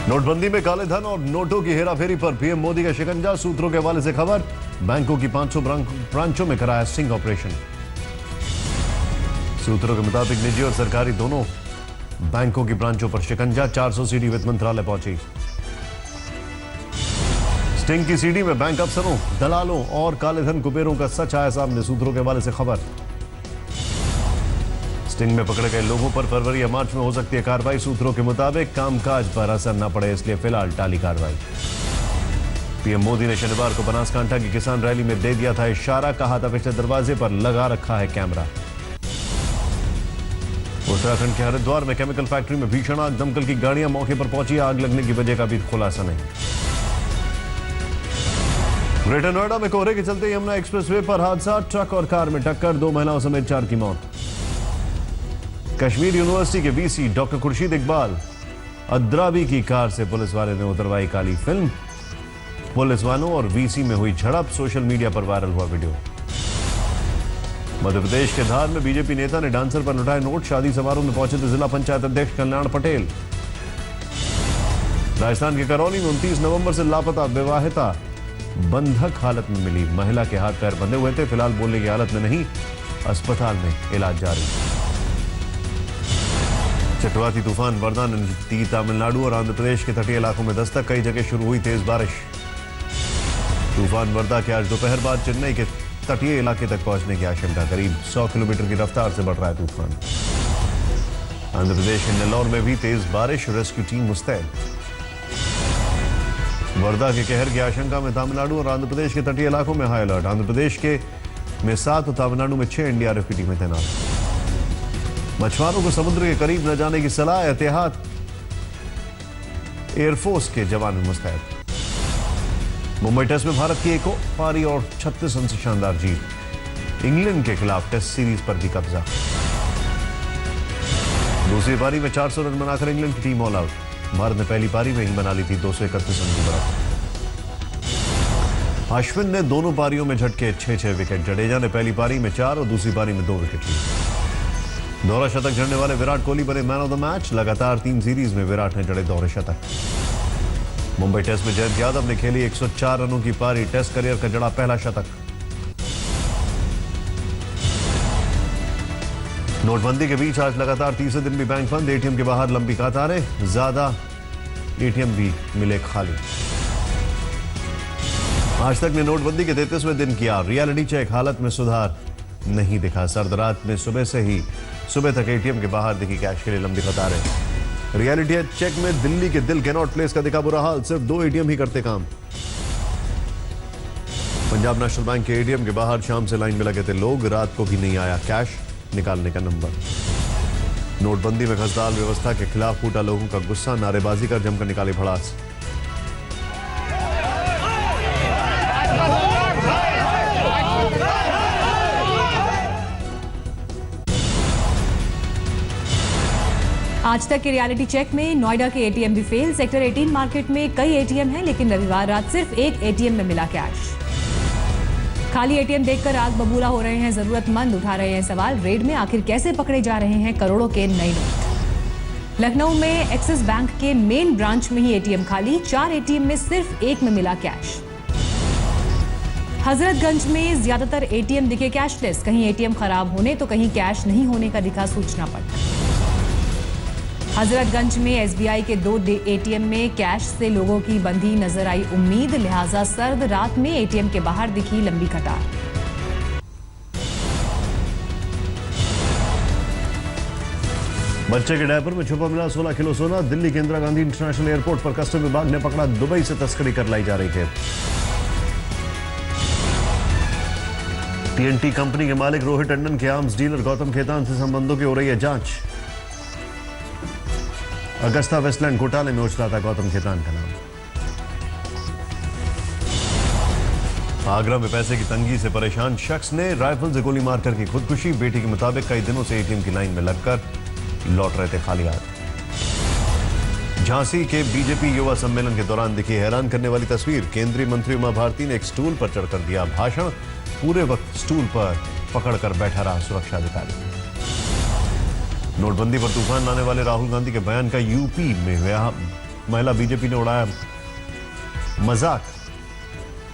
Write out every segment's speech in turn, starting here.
नोटबंदी में काले धन और नोटों की हेराफेरी पर पीएम मोदी का शिकंजा। सूत्रों के हवाले से खबर, बैंकों की 500 ब्रांचों में कराया स्टिंग ऑपरेशन। सूत्रों के मुताबिक निजी और सरकारी दोनों बैंकों की ब्रांचों पर शिकंजा। 400 सीडी वित्त मंत्रालय पहुंची। स्टिंग की सीडी में बैंक अफसरों, दलालों और काले धन कुबेरों का सच आया सामने। सूत्रों के हवाले से खबर, स्टिंग में पकड़े गए लोगों पर फरवरी या मार्च में हो सकती है कार्रवाई। सूत्रों के मुताबिक कामकाज पर असर न पड़े इसलिए फिलहाल टाली कार्रवाई। पीएम मोदी ने शनिवार को बनासकांठा की किसान रैली में दे दिया था इशारा। कहा था पिछले दरवाजे पर लगा रखा है कैमरा। उत्तराखंड के हरिद्वार में केमिकल फैक्ट्री में भीषण आग। दमकल की गाड़ियां मौके पर पहुंची। आग लगने की वजह का भी खुलासा नहीं। ग्रेटर नोएडा में कोहरे के चलते यमुना एक्सप्रेसवे पर हादसा। ट्रक और कार में टक्कर, 2 महिलाओं समेत 4 की मौत। कश्मीर यूनिवर्सिटी के वीसी डॉक्टर खुर्शीद इकबाल अद्राबी की कार से पुलिस वाले ने उतरवाई काली फिल्म। पुलिस वालों और वीसी में हुई झड़प। सोशल मीडिया पर वायरल हुआ वीडियो। मध्य प्रदेश के धार में बीजेपी नेता ने डांसर पर लुटाए नोट। शादी समारोह में पहुंचे थे जिला पंचायत अध्यक्ष कल्याण पटेल। राजस्थान के करौली में 29 नवंबर से लापता विवाहिता बंधक हालत में मिली। महिला के हाथ पैर बंधे हुए थे, फिलहाल बोलने की हालत में नहीं, अस्पताल में इलाज जारी। चक्रवाती तूफान वर्दा ने दी तमिलनाडु और आंध्र प्रदेश के तटीय इलाकों में दस्तक। कई जगह शुरू हुई तेज बारिश। तूफान वर्दा के आज दोपहर बाद चेन्नई के तटीय इलाके तक पहुंचने की आशंका। करीब 100 किलोमीटर की रफ्तार से बढ़ रहा है तूफान। आंध्र प्रदेश के नेल्लौर में भी तेज बारिश। रेस्क्यू टीम मुस्तैद। वर्दा के कहर की आशंका में तमिलनाडु और आंध्र प्रदेश के तटीय इलाकों में हाई अलर्ट। आंध्र प्रदेश में 7 और तमिलनाडु में 6 एनडीआरएफ की टीमें तैनात। मछुआरों को समुद्र के करीब न जाने की सलाह। एहतियात एयरफोर्स के जवान मुस्तैद। मुंबई टेस्ट में भारत की एक पारी और 36 रन से शानदार जीत। इंग्लैंड के खिलाफ टेस्ट सीरीज पर भी कब्जा। दूसरी पारी में 400 रन बनाकर इंग्लैंड की टीम ऑल आउट। भारत ने पहली पारी में ही बना ली थी 231 रन की बढ़त। अश्विन ने दोनों पारियों में झटके 6-6 विकेट। जडेजा ने पहली पारी में 4 और दूसरी पारी में 2 विकेट लिए। दोहरा शतक जड़ने वाले विराट कोहली बने मैन ऑफ द मैच। लगातार 3 सीरीज में विराट ने जड़े दोहरे शतक। मुंबई टेस्ट में जयंत यादव ने खेली 104 रनों की पारी। टेस्ट करियर का जड़ा पहला शतक। नोटबंदी के बीच आज लगातार तीसरे दिन भी बैंक बंद। एटीएम के बाहर लंबी कतारें। ज्यादा एटीएम भी मिले खाली। आज तक ने नोटबंदी के 33वें दिन किया रियलिटी चेक। हालत में सुधार नहीं दिखा। सर्द रात में सुबह तक एटीएम के बाहर दिखी कैश के लिए लंबी कतारें। रियलिटी चेक में दिल्ली के दिल कैनॉट प्लेस का दिखा बुरा हाल। सिर्फ 2 एटीएम ही करते काम। पंजाब नेशनल बैंक के एटीएम के बाहर शाम से लाइन में लगे थे लोग। रात को भी नहीं आया कैश निकालने का नंबर। नोटबंदी में खस्ताहाल व्यवस्था के खिलाफ फूटा लोगों का गुस्सा। नारेबाजी कर जमकर निकाली भड़ास। आज तक के रियलिटी चेक में नोएडा के एटीएम भी फेल। सेक्टर 18 मार्केट में कई एटीएम हैं, लेकिन रविवार रात सिर्फ एक एटीएम में मिला कैश। खाली एटीएम देखकर आग बबूला हो रहे हैं जरूरतमंद। उठा रहे हैं सवाल, रेड में आखिर कैसे पकड़े जा रहे हैं करोड़ों के नए नोट। लखनऊ में एक्सिस बैंक के मेन ब्रांच में ही एटीएम खाली। 4 एटीएम में सिर्फ एक में मिला कैश। हजरतगंज में ज्यादातर एटीएम दिखे कैशलेस। कहीं एटीएम खराब होने तो कहीं कैश नहीं होने का दिखा सूचना पट। हजरतगंज में एसबीआई के 2 एटीएम में कैश से लोगों की बंधी नजर आई उम्मीद। लिहाजा सर्द रात में एटीएम के बाहर दिखी लंबी कतार। बच्चे के डायपर में छुपा मिला 16 किलो सोना। दिल्ली के इंदिरा गांधी इंटरनेशनल एयरपोर्ट पर कस्टम विभाग ने पकड़ा। दुबई से तस्करी कर लाई जा रही थी। टीएनटी कंपनी के मालिक रोहित टंडन के आर्म्स डीलर गौतम खेतान से संबंधों की हो रही है जांच। अगस्ता वेस्टलैंड घोटाले में उछला था गौतम खेतान का नाम। आगरा में पैसे की तंगी से परेशान शख्स ने राइफल से गोली मारकर की खुदकुशी। बेटी के मुताबिक कई दिनों से एटीएम की लाइन में लगकर लौट रहे थे खाली हाथ। झांसी के बीजेपी युवा सम्मेलन के दौरान दिखी हैरान करने वाली तस्वीर। केंद्रीय मंत्री उमा भारती ने एक स्टूल पर चढ़कर दिया भाषण। पूरे वक्त स्टूल पर पकड़कर बैठा रहा सुरक्षा अधिकारी। नोटबंदी पर तूफान लाने वाले राहुल गांधी के बयान का यूपी में महिला बीजेपी ने उड़ाया मजाक,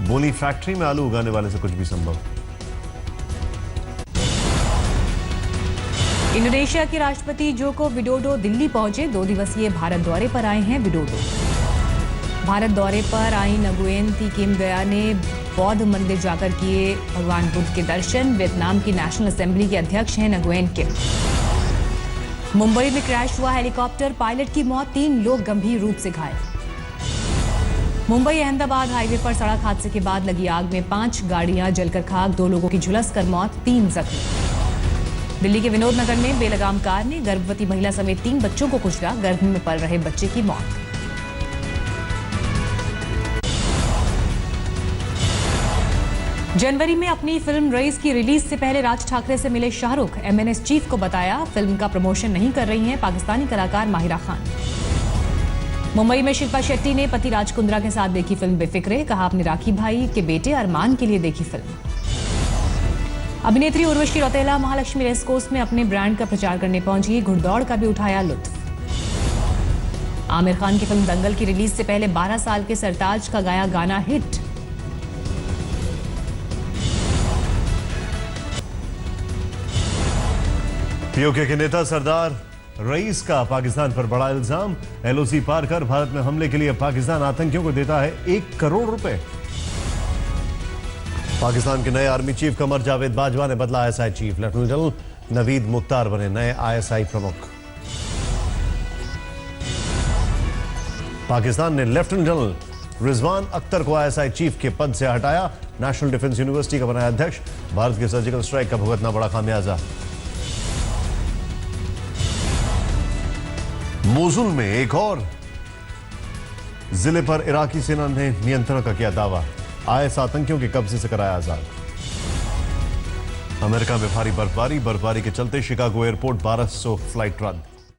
बोली फैक्ट्री में आलू उगाने वाले से कुछ भी संभव। इंडोनेशिया के राष्ट्रपति जोको विडोडो दिल्ली पहुंचे। 2 दिवसीय भारत दौरे पर आए हैं विडोडो। भारत दौरे पर आई नगुएन थी किम गया ने बौद्ध मंदिर जाकर किए भगवान बुद्ध के दर्शन। वियतनाम की नेशनल असेंबली के अध्यक्ष हैं नगुएन किम। मुंबई में क्रैश हुआ हेलीकॉप्टर, पायलट की मौत, 3 लोग गंभीर रूप से घायल। मुंबई अहमदाबाद हाईवे पर सड़क हादसे के बाद लगी आग में 5 गाड़ियां जलकर खाक, 2 लोगों की झुलसकर मौत, 3 जख्मी। दिल्ली के विनोद नगर में बेलगाम कार ने गर्भवती महिला समेत 3 बच्चों को कुचला, गर्भ में पल रहे बच्चे की मौत। जनवरी में अपनी फिल्म रईस की रिलीज से पहले राज ठाकरे से मिले शाहरुख। एमएनएस चीफ को बताया फिल्म का प्रमोशन नहीं कर रही हैं पाकिस्तानी कलाकार माहिरा खान। मुंबई में शिल्पा शेट्टी ने पति राज कुंद्रा के साथ देखी फिल्म बेफिक्रे, कहा अपने राखी भाई के बेटे अरमान के लिए देखी फिल्म। अभिनेत्री उर्वशी रौतेला महालक्ष्मी रेसकोर्स में अपने ब्रांड का प्रचार करने पहुंची, घुड़दौड़ का भी उठाया लुत्फ। आमिर खान की फिल्म दंगल की रिलीज से पहले 12 साल के सरताज का गाया गाना हिट। पीओके के नेता सरदार रईस का पाकिस्तान पर बड़ा इल्जाम, एलओसी पार कर भारत में हमले के लिए पाकिस्तान आतंकियों को देता है 1 करोड़ रुपए। पाकिस्तान के नए आर्मी चीफ कमर जावेद बाजवा ने बदला ISI chief, lieutenant general Naveed Mukhtar बने नए आईएसआई प्रमुख। पाकिस्तान ने लेफ्टिनेंट जनरल रिजवान अख्तर को आईएसआई चीफ के पद से हटाया, नेशनल डिफेंस यूनिवर्सिटी का बनाया अध्यक्ष। भारत के सर्जिकल स्ट्राइक का भुगतना बड़ा खामियाजा। मोसुल में एक और जिले पर इराकी सेना ने नियंत्रण का किया दावा, आईएस आतंकियों के कब्जे से कराया आजाद। अमेरिका में भारी बर्फबारी के चलते शिकागो एयरपोर्ट 1200 फ्लाइट रद्द।